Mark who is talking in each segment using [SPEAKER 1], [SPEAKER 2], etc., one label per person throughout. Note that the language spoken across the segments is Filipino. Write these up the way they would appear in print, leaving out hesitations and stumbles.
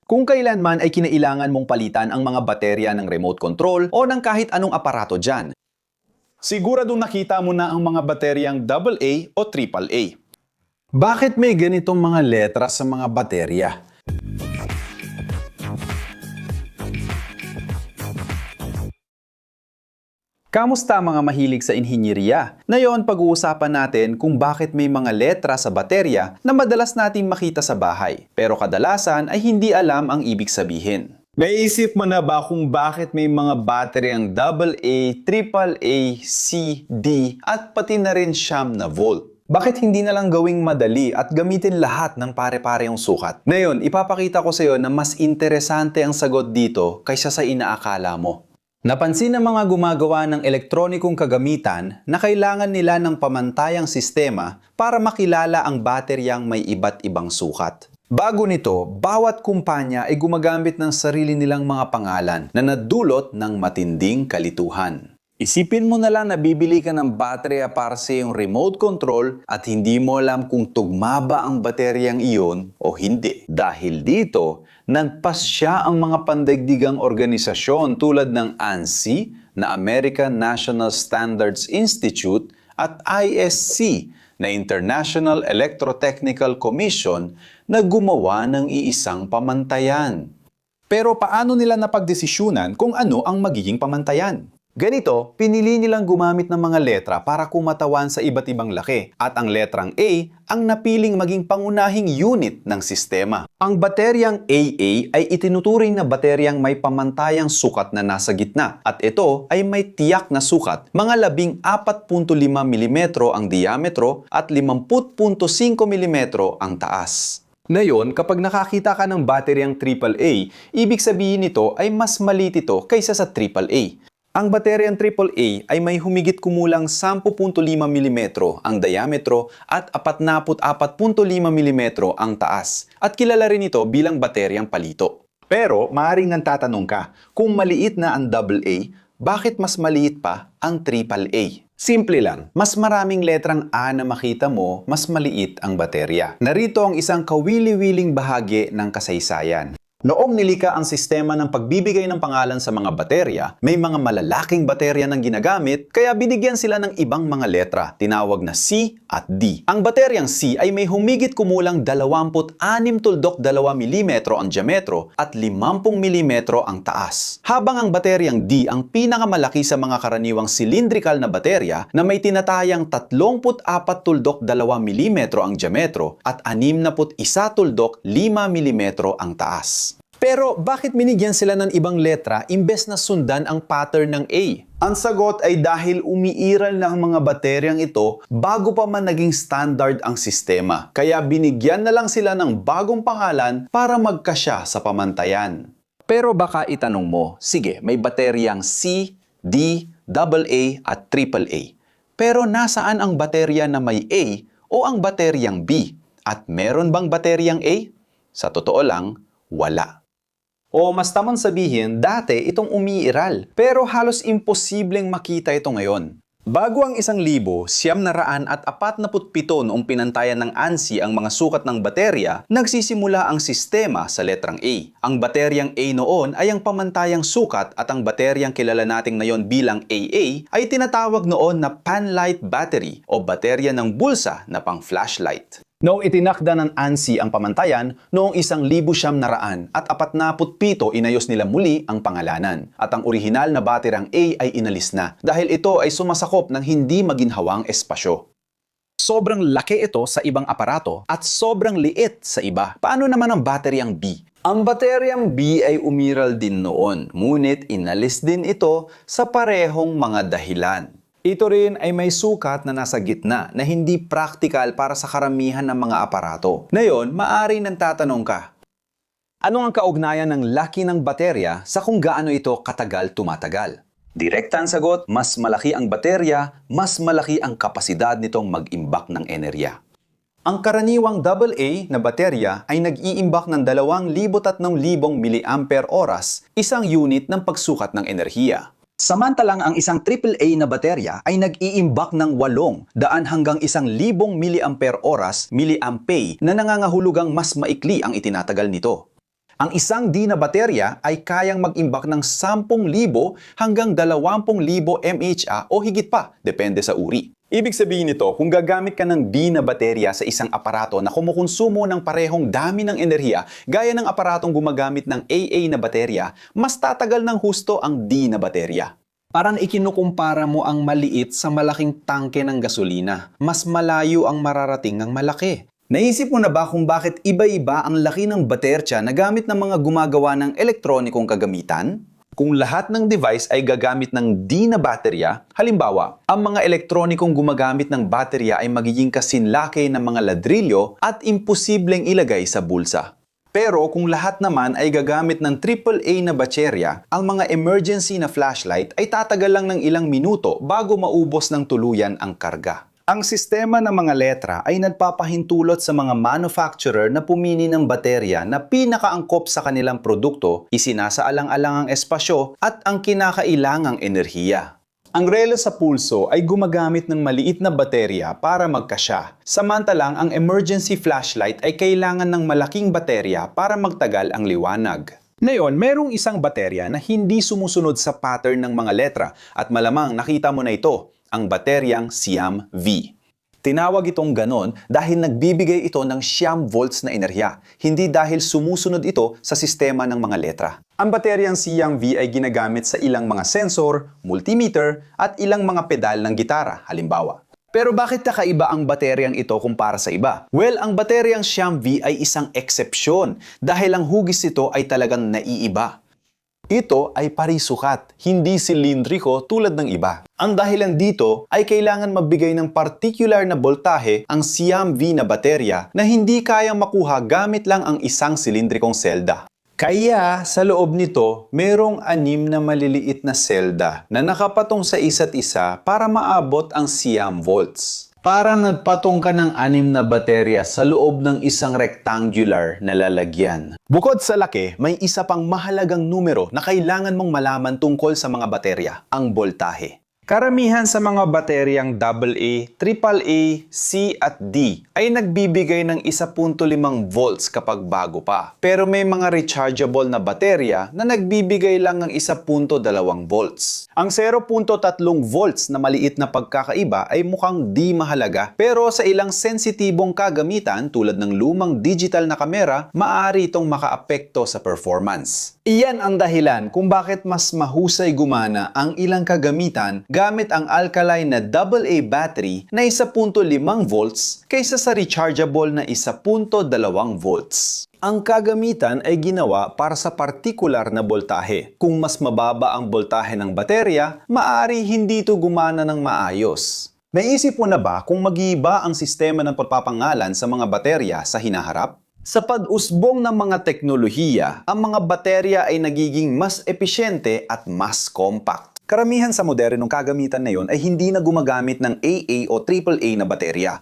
[SPEAKER 1] Kung kailanman ay kinailangan mong palitan ang mga baterya ng remote control o ng kahit anong aparato dyan. Siguradong nakita mo na ang mga bateryang AA o AAA. Bakit may ganitong mga letra sa mga baterya? Kamusta mga mahilig sa inhinyeriya? Ngayon, pag-uusapan natin kung bakit may mga letra sa baterya na madalas nating makita sa bahay, pero kadalasan ay hindi alam ang ibig sabihin. Naisip mo na ba kung bakit may mga bateryang AA, AAA, C, D at pati na rin siyam na volt? Bakit hindi na lang gawing madali at gamitin lahat ng pare-parehong sukat? Ngayon, ipapakita ko sa iyo na mas interesante ang sagot dito kaysa sa inaakala mo. Napansin ng mga gumagawa ng elektronikong kagamitan na kailangan nila ng pamantayang sistema para makilala ang bateryang may iba't ibang sukat. Bago nito, bawat kumpanya ay gumagamit ng sarili nilang mga pangalan na nadulot ng matinding kalituhan. Isipin mo na lang na bibili ka ng baterya para sa iyong remote control at hindi mo alam kung tugma ba ang bateryang iyon o hindi. Dahil dito, nagpasya ang mga pandaigdigang organisasyon tulad ng ANSI na American National Standards Institute at ISC na International Electrotechnical Commission na gumawa ng iisang pamantayan. Pero paano nila napagdesisyunan kung ano ang magiging pamantayan? Ganito, pinili nilang gumamit ng mga letra para kumatawan sa iba't ibang laki at ang letrang A ang napiling maging pangunahing unit ng sistema. Ang bateryang AA ay itinuturing na bateryang may pamantayang sukat na nasa gitna at ito ay may tiyak na sukat, mga 14.5 mm ang diametro at 50.5 mm ang taas. Ngayon, kapag nakakita ka ng bateryang AAA, ibig sabihin nito ay mas maliit ito kaysa sa AAA. Ang bateryang AAA ay may humigit kumulang 10.5 mm ang diametro at 44.5 mm ang taas. At kilala rin ito bilang bateryang palito. Pero maaaring nagtatanong ka, kung maliit na ang AA, bakit mas maliit pa ang AAA? Simple lang, mas maraming letrang A na makita mo, mas maliit ang baterya. Narito ang isang kawili-wiling bahagi ng kasaysayan. Noong nilikha ang sistema ng pagbibigay ng pangalan sa mga baterya, may mga malalaking baterya ng ginagamit, kaya binigyan sila ng ibang mga letra, tinawag na C at D. Ang bateryang C ay may humigit kumulang 26.2 mm ang diametro at 50 mm ang taas. Habang ang bateryang D ang pinakamalaki sa mga karaniwang cylindrical na baterya na may tinatayang 34.2 mm ang diametro at 61.5 mm ang taas. Pero bakit binigyan sila ng ibang letra imbes na sundan ang pattern ng A? Ang sagot ay dahil umiiral na ang mga bateryang ito bago pa man naging standard ang sistema. Kaya binigyan na lang sila ng bagong pangalan para magkasya sa pamantayan. Pero baka itanong mo, sige, may bateryang C, D, AA at AAA. Pero nasaan ang baterya na may A o ang bateryang B? At meron bang bateryang A? Sa totoo lang, wala. O mas tamang sabihin, dati itong umiiral, pero halos imposibleng makita ito ngayon. Bago ang 1947 noong pinantayan ng ANSI ang mga sukat ng baterya, nagsisimula ang sistema sa letrang A. Ang bateryang A noon ay ang pamantayang sukat at ang bateryang kilala natin ngayon bilang AA ay tinatawag noon na panlight battery o baterya ng bulsa na pang flashlight. Noong itinakda ng ANSI ang pamantayan, noong 1947 inayos nila muli ang pangalanan. At ang orihinal na bateryang A ay inalis na dahil ito ay sumasakop ng hindi maginhawang espasyo. Sobrang laki ito sa ibang aparato at sobrang liit sa iba. Paano naman ang bateryang B? Ang bateryang B ay umiral din noon, ngunit inalis din ito sa parehong mga dahilan. Ito rin ay may sukat na nasa gitna na hindi practical para sa karamihan ng mga aparato. Ngayon, maaari nang tatanong ka, ano ang kaugnayan ng laki ng baterya sa kung gaano ito katagal tumatagal? Direkta ang sagot, mas malaki ang baterya, mas malaki ang kapasidad nitong mag-imbak ng enerhiya. Ang karaniwang AA na baterya ay nag-iimbak ng 2,000-3,000 mAh, isang unit ng pagsukat ng enerhiya. Samantalang ang isang AAA na baterya ay nag-iimbak ng 800 hanggang 1,000 mAh na nangangahulugang mas maikli ang itinatagal nito. Ang isang D na baterya ay kayang mag-imbak ng 10,000 hanggang 20,000 mAh o higit pa, depende sa uri. Ibig sabihin nito, kung gagamit ka ng D na baterya sa isang aparato na kumukonsumo ng parehong dami ng enerhiya gaya ng aparatong gumagamit ng AA na baterya, mas tatagal ng husto ang D na baterya. Parang ikinukumpara mo ang maliit sa malaking tangke ng gasolina. Mas malayo ang mararating ng malaki. Naisip mo na ba kung bakit iba-iba ang laki ng baterya na gamit ng mga gumagawa ng elektronikong kagamitan? Kung lahat ng device ay gagamit ng D na baterya, halimbawa, ang mga elektronikong gumagamit ng baterya ay magiging kasinlaki ng mga ladrilyo at imposibleng ilagay sa bulsa. Pero kung lahat naman ay gagamit ng AAA na baterya, ang mga emergency na flashlight ay tatagal lang ng ilang minuto bago maubos ng tuluyan ang karga. Ang sistema ng mga letra ay nagpapahintulot sa mga manufacturer na pumili ng baterya na pinakaangkop sa kanilang produkto, isinasaalang-alang ang espasyo at ang kinakailangang enerhiya. Ang relo sa pulso ay gumagamit ng maliit na baterya para magkasya. Samantalang ang emergency flashlight ay kailangan ng malaking baterya para magtagal ang liwanag. Ngayon, merong isang baterya na hindi sumusunod sa pattern ng mga letra at malamang nakita mo na ito, ang bateryang Siam-V. Tinawag itong ganon dahil nagbibigay ito ng 9 volts na enerhiya, hindi dahil sumusunod ito sa sistema ng mga letra. Ang bateryang Siam-V ay ginagamit sa ilang mga sensor, multimeter, at ilang mga pedal ng gitara, halimbawa. Pero bakit kakaiba ang bateryang ito kumpara sa iba? Well, ang bateryang Siam-V ay isang eksepsyon dahil ang hugis nito ay talagang naiiba. Ito ay parisukat, hindi silindriko tulad ng iba. Ang dahilan dito ay kailangan magbigay ng particular na boltahe ang Siam-V na baterya na hindi kayang makuha gamit lang ang isang silindrikong selda. Kaya sa loob nito, merong 6 na maliliit na selda na nakapatong sa isa't isa para maabot ang Siam volts. Para nagpatong ka ng 6 na baterya sa loob ng isang rectangular na lalagyan. Bukod sa laki, may isa pang mahalagang numero na kailangan mong malaman tungkol sa mga baterya, ang boltahe. Karamihan sa mga bateryang AA, AAA, C at D ay nagbibigay ng 1.5 volts kapag bago pa. Pero may mga rechargeable na baterya na nagbibigay lang ng 1.2 volts. Ang 0.3 volts na maliit na pagkakaiba ay mukhang di mahalaga, pero sa ilang sensitibong kagamitan tulad ng lumang digital na kamera, maaari itong makaapekto sa performance. Iyan ang dahilan kung bakit mas mahusay gumana ang ilang kagamitan gamit ang alkaline na AA battery na 1.5 volts kaysa sa rechargeable na 1.2 volts. Ang kagamitan ay ginawa para sa partikular na boltahe. Kung mas mababa ang boltahe ng baterya, maaari hindi ito gumana ng maayos. Naisip mo na ba kung mag-iiba ang sistema ng pagpapangalan sa mga baterya sa hinaharap? Sa pag-usbong ng mga teknolohiya, ang mga baterya ay nagiging mas episyente at mas compact. Karamihan sa modernong kagamitan na yon ay hindi na gumagamit ng AA o AAA na baterya.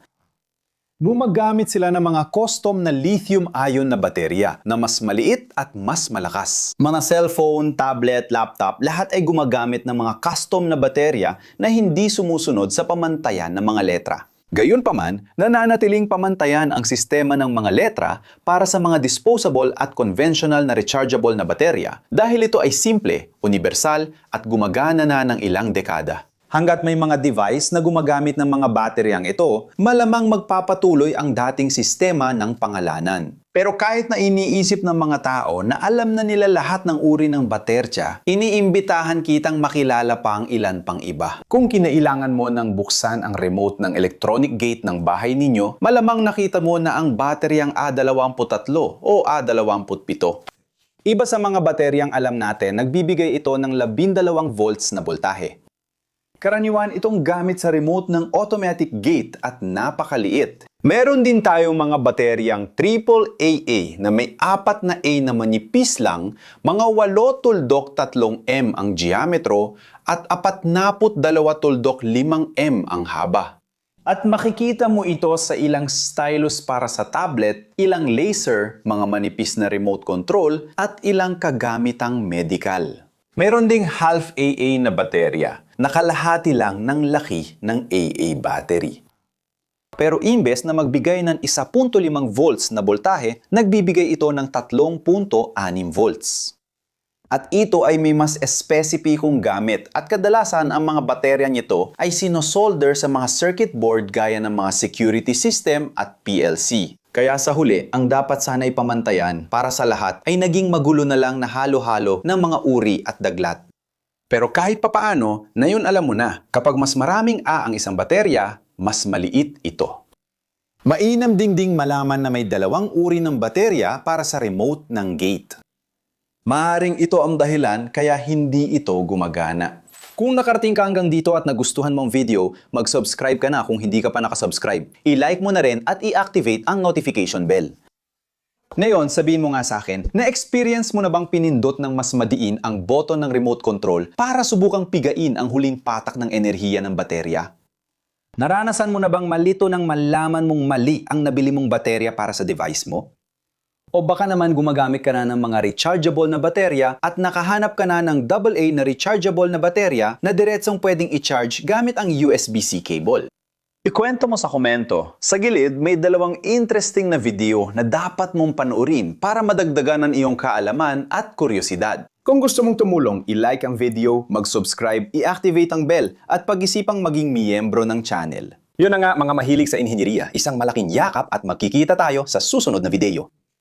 [SPEAKER 1] Gumagamit sila ng mga custom na lithium-ion na baterya na mas maliit at mas malakas. Mga cellphone, tablet, laptop, lahat ay gumagamit ng mga custom na baterya na hindi sumusunod sa pamantayan ng mga letra. Gayunpaman, nananatiling pamantayan ang sistema ng mga letra para sa mga disposable at conventional na rechargeable na baterya dahil ito ay simple, universal at gumagana na ng ilang dekada. Hanggat may mga device na gumagamit ng mga bateryang ito, malamang magpapatuloy ang dating sistema ng pangalanan. Pero kahit na iniisip ng mga tao na alam na nila lahat ng uri ng baterya, iniimbitahan kitang makilala pa ang ilan pang iba. Kung kinailangan mo ng buksan ang remote ng electronic gate ng bahay ninyo, malamang nakita mo na ang bateryang A23 o A27. Iba sa mga bateryang alam natin, nagbibigay ito ng 12 volts na voltahe. Karaniwan itong gamit sa remote ng automatic gate at napakaliit. Meron din tayong mga bateryang AAA na may 4 na A na manipis lang, mga 8 tuldok 3 M ang diametro at 42 tuldok 5 M ang haba. At makikita mo ito sa ilang stylus para sa tablet, ilang laser, mga manipis na remote control at ilang kagamitang medical. Meron ding half AA na baterya, nakalahati lang ng laki ng AA battery. Pero imbes na magbigay ng 1.5 volts na boltahe, nagbibigay ito ng 3.6 volts. At ito ay may mas espesipikong gamit at kadalasan ang mga baterya nito ay sinosolder sa mga circuit board gaya ng mga security system at PLC. Kaya sa huli, ang dapat sana ipamantayan para sa lahat ay naging magulo na lang na halo-halo ng mga uri at daglat. Pero kahit papaano, ngayon alam mo na, kapag mas maraming A ang isang baterya, mas maliit ito. Mainam ding malaman na may dalawang uri ng baterya para sa remote ng gate. Maaring ito ang dahilan kaya hindi ito gumagana. Kung nakarating ka hanggang dito at nagustuhan mong video, mag-subscribe ka na kung hindi ka pa nakasubscribe. I-like mo na rin at i-activate ang notification bell. Ngayon, sabihin mo nga sa akin, na-experience mo na bang pinindot ng mas madiin ang button ng remote control para subukang pigain ang huling patak ng enerhiya ng baterya? Naranasan mo na bang malito nang malaman mong mali ang nabili mong baterya para sa device mo? O baka naman gumagamit ka na ng mga rechargeable na baterya at nakahanap ka na ng AA na rechargeable na baterya na diretsong pwedeng i-charge gamit ang USB-C cable. Ikwento mo sa komento. Sa gilid, may dalawang interesting na video na dapat mong panoorin para madagdagan ang iyong kaalaman at kuryosidad. Kung gusto mong tumulong, i-like ang video, mag-subscribe, i-activate ang bell at pag-isipang maging miyembro ng channel. Yun na nga mga mahilig sa inhinyeriya, isang malaking yakap at magkikita tayo sa susunod na video.